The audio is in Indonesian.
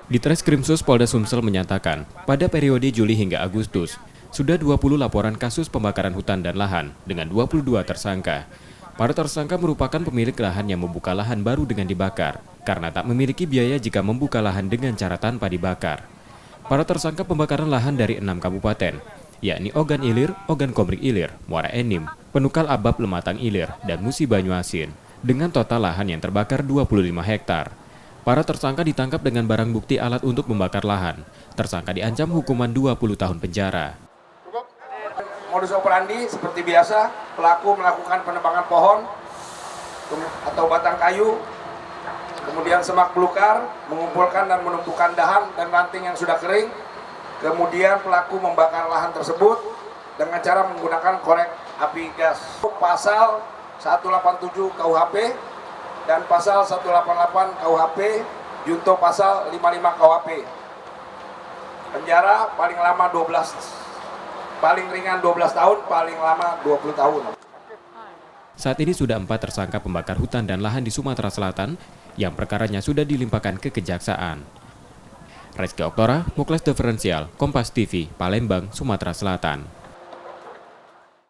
Ditreskrimsus Polda Sumsel menyatakan, pada periode Juli hingga Agustus, sudah 20 laporan kasus pembakaran hutan dan lahan dengan 22 tersangka. Para tersangka merupakan pemilik lahan yang membuka lahan baru dengan dibakar, karena tak memiliki biaya jika membuka lahan dengan cara tanpa dibakar. Para tersangka pembakaran lahan dari 6 kabupaten, yakni Ogan Ilir, Ogan Komering Ilir, Muara Enim, Penukal Abab Lematang Ilir, dan Musi Banyuasin, dengan total lahan yang terbakar 25 hektar. Para tersangka ditangkap dengan barang bukti alat untuk membakar lahan. Tersangka diancam hukuman 20 tahun penjara. Modus operandi seperti biasa, pelaku melakukan penebangan pohon atau batang kayu, kemudian semak belukar, mengumpulkan dan menumpukan dahan dan ranting yang sudah kering. Kemudian pelaku membakar lahan tersebut dengan cara menggunakan korek api gas. Pasal 187 KUHP dan pasal 188 KUHP junto pasal 55 KUHP. Penjara paling lama 12, paling ringan 12 tahun, paling lama 20 tahun. Saat ini sudah 4 tersangka pembakar hutan dan lahan di Sumatera Selatan yang perkaranya sudah dilimpahkan ke Kejaksaan. Rizky Oktora, Muklas Diferensial, Kompas TV, Palembang, Sumatera Selatan.